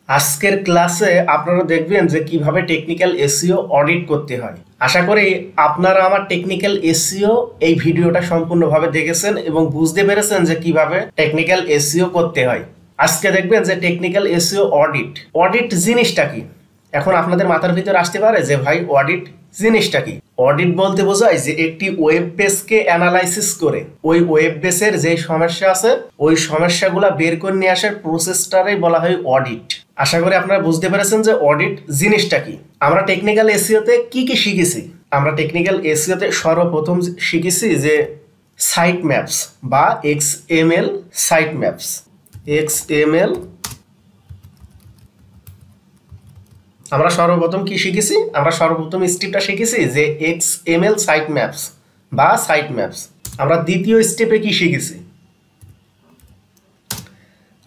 আজকের ক্লাসে আপনারা দেখবেন যে কিভাবে টেকনিক্যাল এসইও অডিট করতে হয়। আশা করি আপনারা আমার টেকনিক্যাল এসইও এই ভিডিওটা সম্পূর্ণভাবে দেখেছেন এবং বুঝতে পেরেছেন যে কিভাবে টেকনিক্যাল এসইও করতে হয়। আজকে দেখবেন যে টেকনিক্যাল এসইও অডিট জিনিসটা কি। এখন আপনাদের মাথার ভিতর আসতে পারে যে ভাই অডিট জিনিসটা কি। অডিট বলতে বোঝায় যে একটি ওয়েব পেজকে অ্যানালাইসিস করে ওই ওয়েব পেজের যে সমস্যা আছে ওই সমস্যাগুলো বের করে নিয়ে আসার প্রসেসটারই বলা হয় অডিট। আশা করি আপনারা বুঝতে পেরেছেন যে অডিট জিনিসটা কি। আমরা টেকনিক্যাল এসইওতে কি কি শিখেছি। আমরা টেকনিক্যাল এসইওতে সর্বপ্রথম শিখেছি যে সাইট ম্যাপস বা এক্সএমএল সাইট ম্যাপস। এক্সএমএল আমরা সর্বপ্রথম কি শিখেছি? আমরা সর্বপ্রথম স্টেপটা শিখেছি যে এক্সএমএল সাইট ম্যাপস বা সাইট ম্যাপস। আমরা দ্বিতীয় স্টেপে কি শিখেছি?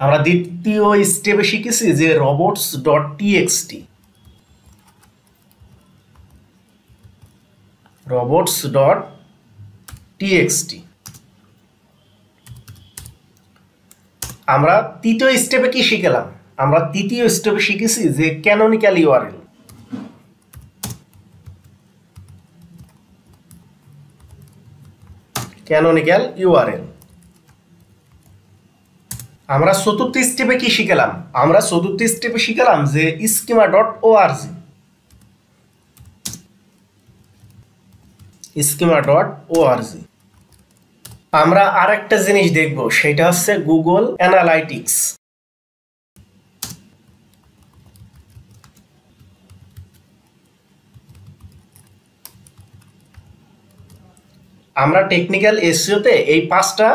আমরা দ্বিতীয় স্টেপে শিখেছি যে robots dot TXT. Robots dot TXT. আমরা তৃতীয় স্টেপে কি শিখলাম? আমরা তৃতীয় স্টেপে শিখেছি যে ক্যানোনিক্যাল ইউআরএল। Canonical URL. আমরা চতুর্থ স্টেপে কি শিখলাম? আমরা চতুর্থ স্টেপে শিখলাম যে schema dot org. Schema dot org. আমরা আরেকটা জিনিস দেখব, সেটা হচ্ছে গুগল অ্যানালাইটিক্স। আমরা টেকনিক্যাল এসইওতে এই 5টা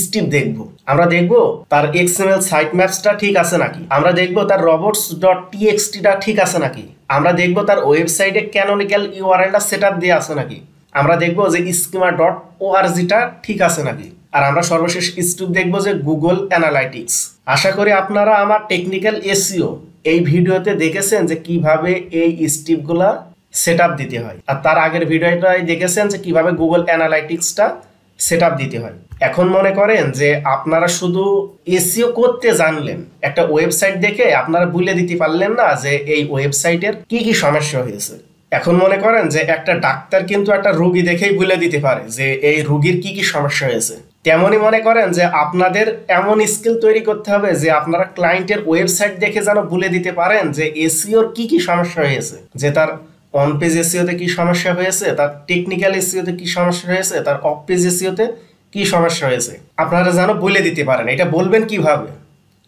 স্টেপ দেখব। আমরা দেখব তার এক্সএমএল সাইট ম্যাপসটা ঠিক আছে নাকি, আমরা দেখব তার রোবটস ডট টিএক্সটিটা ঠিক আছে নাকি, আমরা দেখব তার ওয়েবসাইটে ক্যানোনিক্যাল ইউআরএলটা সেটআপ দেওয়া আছে নাকি, আমরা দেখব যে স্কিমা ডট ওআরজিটা ঠিক আছে নাকি, আর আমরা সর্বশেষ স্টেপ দেখব যে গুগল অ্যানালাইটিক্স। আশা করি আপনারা আমার টেকনিক্যাল এসইও এই ভিডিওতে দেখেছেন যে কিভাবে এই স্টেপগুলা সেটআপ দিতে হয়, আর তার আগের ভিডিওটাই দেখেছেন যে কিভাবে গুগল অ্যানালাইটিক্সটা সেটআপ দিতে হয়। এখন মনে করেন যে আপনারা শুধু এসইও করতে জানলেন, একটা ওয়েবসাইট দেখে আপনারা বলে দিতে পারলেন না যে এই ওয়েবসাইটের কি কি সমস্যা হয়েছে। এখন মনে করেন যে একটা ডাক্তার কিন্তু একটা রোগী দেখেই বলে দিতে পারে যে এই রোগীর কি কি সমস্যা হয়েছে। তেমনই মনে করেন যে আপনাদের এমন স্কিল তৈরি করতে হবে যে আপনারা ক্লায়েন্টের ওয়েবসাইট দেখে যেন বলে দিতে পারেন যে এসইওর কি কি সমস্যা হয়েছে, যে তার অন পেজ এসইওতে কি সমস্যা হয়েছে, তার টেকনিক্যাল এসইওতে কি সমস্যা হয়েছে, তার অফ পেজ এসইওতে কি সমস্যা হয়েছে, আপনারা যেন বলে দিতে পারেন। এটা বলবেন কিভাবে?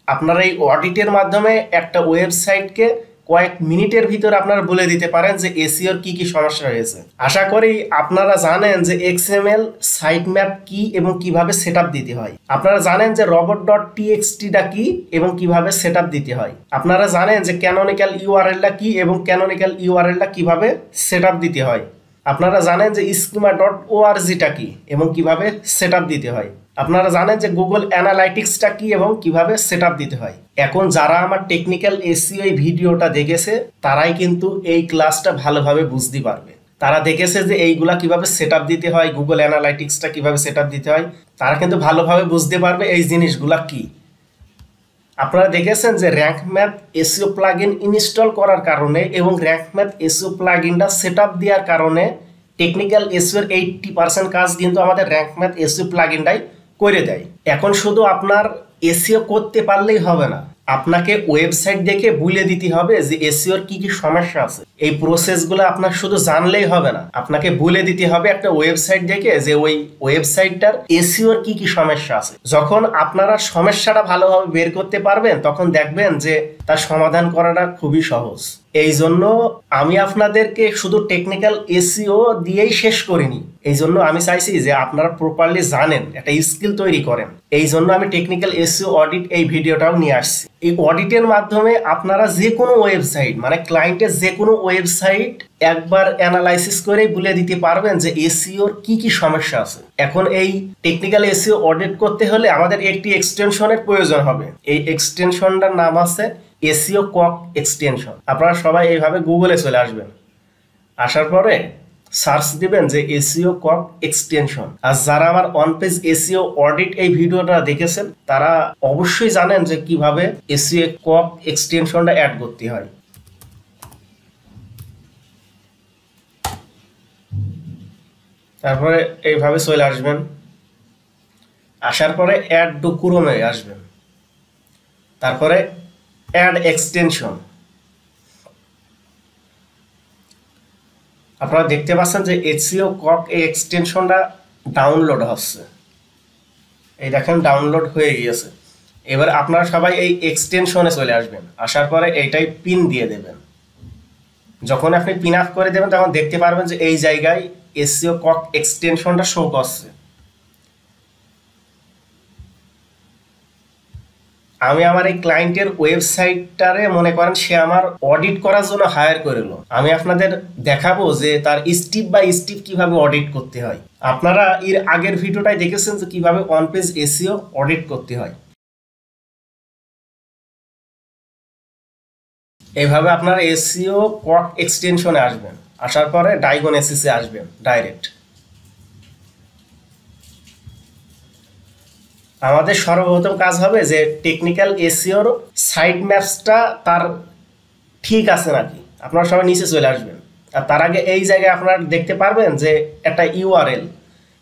আপনারা এই অডিটের মাধ্যমে একটা ওয়েবসাইটকে কয়েক মিনিটের ভিতর আপনারা বলে দিতে পারেন যে এসইওর কি কি সমস্যা হয়েছে। আশা করি আপনারা জানেন যে এক্সএমএল সাইট ম্যাপ কি এবং কিভাবে সেটআপ দিতে হয়। আপনারা জানেন যে রোবট ডট টিএক্সটিটা কি এবং কিভাবে সেটআপ দিতে হয়। আপনারা জানেন যে ক্যানোনিক্যাল ইউআরএলটা কি এবং ক্যানোনিক্যাল ইউআরএলটা কিভাবে সেটআপ দিতে হয়। আপনারা জানেন যে স্কিমা ডট ওআরজিটা কি এবং কিভাবে সেটআপ দিতে হয়। আপনারা জানেন যে গুগল অ্যানালাইটিক্সটা কি এবং কিভাবে সেটআপ দিতে হয়। এখন যারা আমার টেকনিক্যাল এসইও এই ভিডিওটা দেখেছে তারাই কিন্তু এই ক্লাসটা ভালোভাবে বুঝতে পারবে। তারা দেখেছে যে এইগুলা কিভাবে সেটআপ দিতে হয়, গুগল অ্যানালাইটিক্সটা কিভাবে সেটআপ দিতে হয়, তারা কিন্তু ভালোভাবে বুঝতে পারবে এই জিনিসগুলা কি। আপনারা দেখেছেন যে rank math SEO plugin install করার কারণে এবং র্যাঙ্ক ম্যাথ এসইও প্লাগইনটা সেটআপ দেওয়ার কারণে টেকনিক্যাল এসইওর 80% কাজ কিন্তু আমাদের র্যাঙ্ক ম্যাথ এসইও প্লাগইনটাই করে দেয়। এখন শুধু আপনার এসইও করতে পারলেই হবে না, আপনাকে ওয়েবসাইট দেখে বলে দিতে হবে যে এসইওর কি কি সমস্যা আছে। এই প্রসেসগুলো আপনার শুধু জানলেই হবে না, আপনাকে বলে দিতে হবে একটা ওয়েবসাইট দেখে যে ওই ওয়েবসাইটটার এসইওর কি কি সমস্যা আছে। যখন আপনারা সমস্যাটা ভালোভাবে বের করতে পারবেন তখন দেখবেন যে তার সমাধান করাটা খুবই সহজ। এই জন্য আমি আপনাদেরকে শুধু টেকনিক্যাল এসইও দিয়েই শেষ করিনি। এই জন্য আমি চাইছি যে আপনারা প্রপারলি জানেন, একটা স্কিল তৈরি করেন। এই জন্য আমি টেকনিক্যাল এসইও অডিট এই ভিডিওটাও নিয়ে আসছি। এই অডিটের মাধ্যমে আপনারা যে কোনো ওয়েবসাইট, মানে ক্লায়েন্টের যে কোনো ওয়েবসাইট একবার অ্যানালাইসিস করে বলে দিতে পারবেন যে এসইওর কি কি সমস্যা আছে। এখন এই টেকনিক্যাল এসইও অডিট করতে হলে আমাদের একটি এক্সটেনশনের প্রয়োজন হবে। এই এক্সটেনশনটার নাম আছে এসইও কক এক্সটেনশন। আপনারা সবাই এইভাবে গুগলে চলে আসবেন। আসার পরে সার্চ দিবেন যে এসইও কক এক্সটেনশন। আর যারা আমার অন পেজ এসইও অডিট এই ভিডিওটা দেখেছেন তারা অবশ্যই জানেন যে কিভাবে এসইও কক এক্সটেনশনটা অ্যাড করতে হয়। তারপরে এইভাবে চলে আসবেন, আসার পরে অ্যাড টু ক্রোমে আসবেন, তারপরে অ্যাড এক্সটেনশন। আপনারা দেখতে পাচ্ছেন যে এসইও কক এই এক্সটেনশনটা ডাউনলোড হচ্ছে, এই দেখেন ডাউনলোড হয়ে গিয়েছে। এবার আপনারা সবাই এই এক্সটেনশনে চলে আসবেন, আসার পরে এইটাই পিন দিয়ে দেবেন। যখন আপনি পিন আপ করে দেবেন তখন দেখতে পারবেন যে এই জায়গায় এসইও কক এক্সটেনশনটা শো করছে। আমি আমার এই ক্লায়েন্টের ওয়েবসাইটটারে মনে করেন সে আমার অডিট করার জন্য হায়ার করলো। আমি আপনাদের দেখাবো যে তার স্টেপ বাই স্টেপ কিভাবে অডিট করতে হয়। আপনারা এর আগের ভিডিওটাই দেখেছেন যে কিভাবে অন পেজ এসইও অডিট করতে হয়। এইভাবে আপনারা এসইও কক এক্সটেনশনে আসবেন, আসার পরে ডাইগন এসিসে আসবেন ডাইরেক্ট। আমাদের সর্বপ্রথম কাজ হবে যে টেকনিক্যাল এসইওর সাইট ম্যাপসটা তার ঠিক আছে নাকি। আপনারা সবাই নিচে চলে আসবেন, আর তার আগে এই জায়গায় আপনারা দেখতে পারবেন যে একটা ইউআরএল,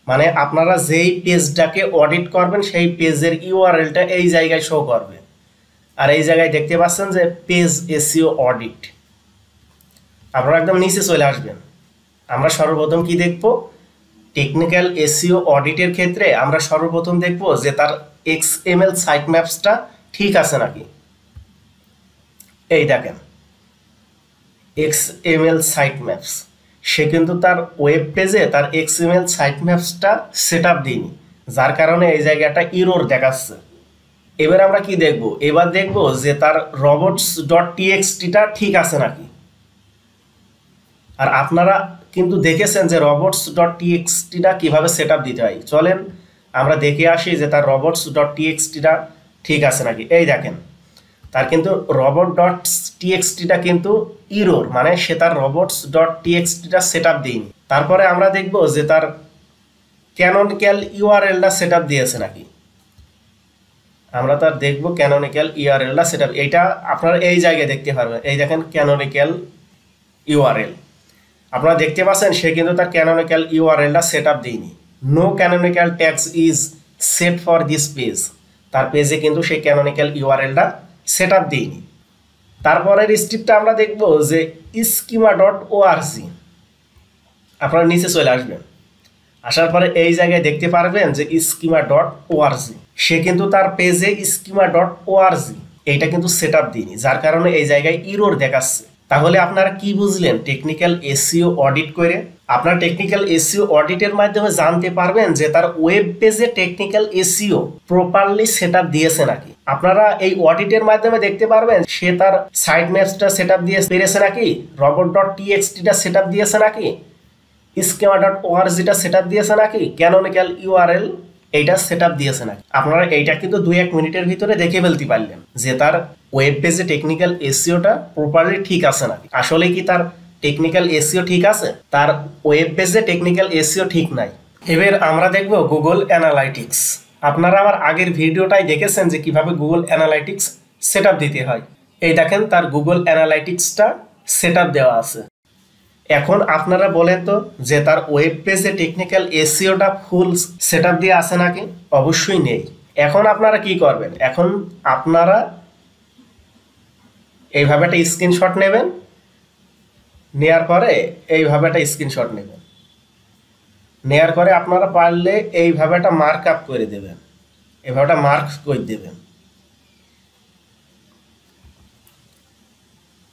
মানে আপনারা যেই পেজটাকে অডিট করবেন সেই পেজের ইউআরএলটা এই জায়গায় শো করবে। আর এই জায়গায় দেখতে পাচ্ছেন যে পেজ এসইও অডিট। আপনারা একদম নিচে চলে আসবেন। আমরা সর্বপ্রথম কি দেখব, টেকনিক্যাল এসইও অডিটের ক্ষেত্রে আমরা সর্বপ্রথম দেখব যে তার এক্সএমএল সাইট ম্যাপসটা ঠিক আছে নাকি। এই দেখেন এক্সএমএল সাইট ম্যাপস, সে কিন্তু তার ওয়েব পেজে তার এক্সএমএল সাইট ম্যাপসটা সেট আপ দিইনি, যার কারণে এই জায়গাটা ইরোর দেখাচ্ছে। এবার আমরা কি দেখব, এবার দেখব যে তার রবটস ডট টিএক্সটিটা ঠিক আছে নাকি। আর আপনারা কিন্তু দেখেছেন যে রবটস ডট টিএক্সটিটা কীভাবে সেট আপ দিতে হয়। চলেন আমরা দেখে আসি যে তার রবটস ডট টিএক্সটিটা ঠিক আছে নাকি। এই দেখেন তার কিন্তু রবট ডট টিএক্সটিটা কিন্তু ইরোর, মানে সে তার রবটস ডট টিএক্সটিটা সেট আপ দিইনি। তারপরে আমরা দেখব যে তার ক্যানোনিক্যাল ইউআরএলটা সেট আপ দিয়েছে নাকি। আমরা তার দেখব ক্যানোনিক্যাল ইউআরএলটা সেট আপ, এইটা আপনারা এই জায়গায় দেখতে পারবেন। এই দেখেন ক্যানোনিক্যাল ইউআরএল, আপনারা দেখতে পাচ্ছেন সে কিন্তু তার ক্যানোনিক্যাল ইউআরএলটা সেট আপ দিইনি। No canonical tags is set for this page, তার পেজে কিন্তু সেই ক্যানোনিক্যাল ইউআরএলটা সেট আপ দিইনি। তারপরের স্টেপটা আমরা দেখব যে স্কিমা ডট ওআরজি। আপনারা নিচে চলে আসবেন, আসার পরে এই জায়গায় দেখতে পারবেন যে স্কিমা ডট ওআরজি, সে কিন্তু তার পেজে স্কিমা ডট ওআরজি এইটা কিন্তু সেট আপ দিইনি, যার কারণে এই জায়গায় ইরোর দেখাচ্ছে। তাহলে আপনারা কি বুঝলেন টেকনিক্যাল এসইও অডিট করে? আপনারা টেকনিক্যাল এসইও অডিটের মাধ্যমে জানতে পারবেন যে তার ওয়েব পেজে technical SEO properly set up দিয়েছে নাকি। আপনারা এই অডিটের মাধ্যমে দেখতে পারবেন সে তার সাইট ম্যাপসটা সেট আপ দিয়ে পেরেছে নাকি, রবট ডট টিএক্সটিটা সেট আপ দিয়েছে নাকি, স্কিমা ডট ওআরজিটা সেট আপ দিয়েছে নাকি, ক্যানোনিক্যাল ইউআরএল এইটা সেট আপ দিয়েছে নাকি। আপনারা এইটা কিন্তু 2-1 মিনিটের ভিতরে দেখে ফেলতে পারলেন যে তার ওয়েব পেজে টেকনিক্যাল এসইওটা প্রপারলি ঠিক আছে নাকি। আসলে কি তার টেকনিক্যাল এসইও ঠিক আছে, তার ওয়েব পেজে টেকনিক্যাল এসইও ঠিক নাই। এবার আমরা দেখব গুগল অ্যানালাইটিক্স। আপনারা আমার আগের ভিডিওটাই দেখেছেন যে কিভাবে গুগল অ্যানালাইটিক্স সেট আপ দিতে হয়। এই দেখেন তার গুগল অ্যানালাইটিক্সটা সেট আপ দেওয়া আছে। এখন আপনারা বলেন তো যে তার ওয়েব পেজে টেকনিক্যাল এসইওটা ফুল সেট আপ দিয়ে আছে নাকি। অবশ্যই নেই। এখন আপনারা কি করবেন, এখন আপনারা এইভাবে একটা স্ক্রিনশট নেবেন, নেয়ার পরে এইভাবে একটা স্ক্রিনশট নেবেন, নেয়ার পরে আপনারা পারলে এইভাবে একটা মার্ক আপ করে দেবেন, এইভাবে একটা মার্ক করে দেবেন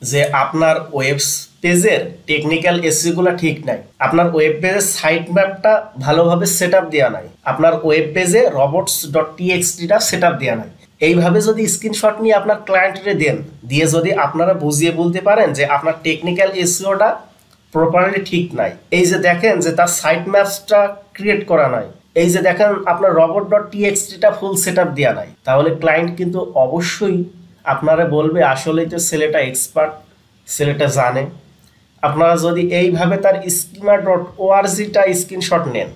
যে আপনার ওয়েব পেজের টেকনিক্যাল এসইওগুলো ঠিক নাই, আপনার ওয়েব পেজের সাইট ম্যাপটা ভালোভাবে সেট আপ দেওয়া নাই, আপনার ওয়েব পেজে রবটস ডট টিএক্সটিটা সেট আপ দেওয়া নাই। এইভাবে যদি স্ক্রিনশট নিয়ে আপনার ক্লায়েন্টরে দেন, দিয়ে যদি আপনারা বুঝিয়ে বলতে পারেন যে আপনার টেকনিক্যাল এসইওটা প্রপারলি ঠিক নাই, এই যে দেখেন যে তার সাইট ম্যাপসটা ক্রিয়েট করা নাই, এই যে দেখেন আপনার রবট ডট টিএক্সটিটা ফুল সেট আপ দেওয়া নাই, তাহলে ক্লায়েন্ট কিন্তু অবশ্যই আপনারা বলবে আসলেই তো ছেলেটা এক্সপার্ট, ছেলেটা জানে, আপনারা যদি এইভাবে তার schema.org-টা স্ক্রিনশট নেন,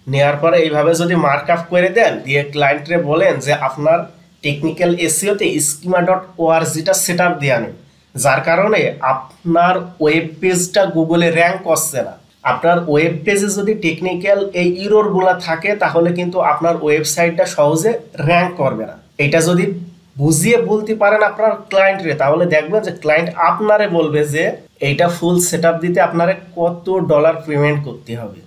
নেওয়ার পরে এইভাবে যদি মার্কআপ করে দেন, দিয়ে ক্লায়েন্টরে বলেন যে আপনার টেকনিক্যাল এসইওতে schema.org-টা সেট আপ দিয়ে আনেন, যার কারণে আপনার ওয়েব পেজটা গুগলে র্যাঙ্ক করছে না। আপনার ওয়েব পেজে যদি টেকনিক্যাল এই ইররগুলো থাকে তাহলে কিন্তু আপনার ওয়েবসাইটটা সহজে র্যাঙ্ক করবে না। এটা যদি বুঝিয়ে বলতে পারেন আপনার ক্লায়েন্টরে, তাহলে দেখবেন যে ক্লায়েন্ট আপনারে বলবে যে এইটা ফুল সেট আপ দিতে আপনারে কত ডলার পেমেন্ট করতে হবে।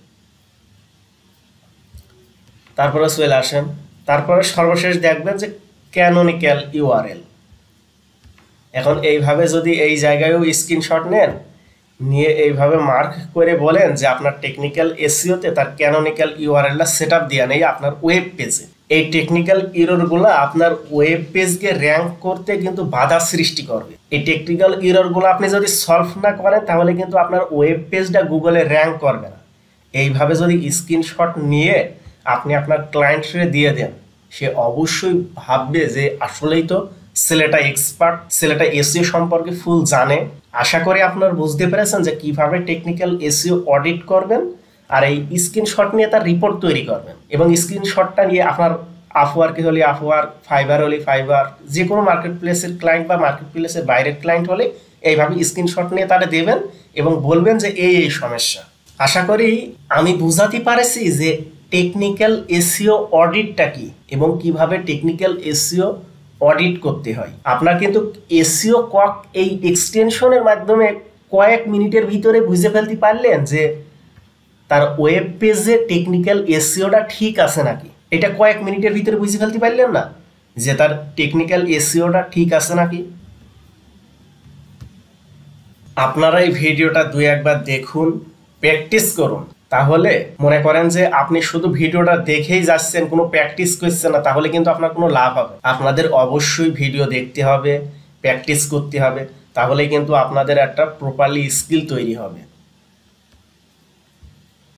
তারপরে চলে আসেন, তারপরে সর্বশেষ দেখবেন যে ক্যানোনিক্যাল ইউআরএল। এখন এইভাবে যদি এই জায়গায়ও স্ক্রিনশট নেন, নিয়ে এইভাবে মার্ক করে বলেন যে আপনার টেকনিক্যাল এসইওতে তার ক্যানোনিক্যাল ইউআরএলটা সেট আপ দিয়ে নেই আপনার ওয়েব পেজে। এই টেকনিক্যাল ইররগুলো আপনার ওয়েব পেজকে র্যাঙ্ক করতে কিন্তু বাধা সৃষ্টি করবে। এই টেকনিক্যাল ইররগুলো আপনি যদি সলভ না করেন তাহলে কিন্তু আপনার ওয়েব পেজটা গুগলে র্যাঙ্ক করবে না। এইভাবে যদি স্ক্রিনশট নিয়ে আপনি আপনার ক্লায়েন্টরে দিয়ে দেন, সে অবশ্যই ভাববে যে আসলেই তো ছেলেটা এক্সপার্ট, ছেলেটা এসইও সম্পর্কে ফুল জানে। আশা করি আপনারা বুঝতে পেরেছেন যে কিভাবে টেকনিক্যাল এসইও অডিট করবেন আর এই স্ক্রিনশট নিয়ে তার রিপোর্ট তৈরি করবেন, এবং স্ক্রিনশটটা নিয়ে আপনার আপওয়ার্কে হলে আপওয়ার্ক, ফাইবার হলে ফাইবার, যে কোনো মার্কেট প্লেসের ক্লায়েন্ট বা মার্কেট প্লেসের বাইরের ক্লায়েন্ট হলে এইভাবে স্ক্রিনশট নিয়ে তারা দেবেন এবং বলবেন যে এই সমস্যা। আশা করি আমি বুঝাতে পারছি যে টেকনিক্যাল এসইও অডিটটা কি এবং কিভাবে টেকনিক্যাল এসইও অডিট করতে হয়। আপনার কিন্তু এসইও কক এই এক্সটেনশনের মাধ্যমে কয়েক মিনিটের ভিতরে বুঝে ফেলতে পারলেন যে তার ওয়েব পেজে টেকনিক্যাল এসইওটা ঠিক আছে নাকি। এটা কয়েক মিনিটের ভিতরে বুঝে ফেলতে পারলেন না যে তার টেকনিক্যাল এসইওটা ঠিক আছে নাকি। আপনারা এই ভিডিওটা দুই একবার দেখুন, প্র্যাকটিস করুন, তাহলে মনে করেন যে আপনি শুধু ভিডিওটা দেখেই যাচ্ছেন, কোনো প্র্যাকটিস করছেন না, তাহলে কিন্তু আপনার কোনো লাভ হবে। আপনাদের অবশ্যই ভিডিও দেখতে হবে, প্র্যাকটিস করতে হবে, তাহলে কিন্তু আপনাদের একটা প্রপারলি স্কিল তৈরি হবে।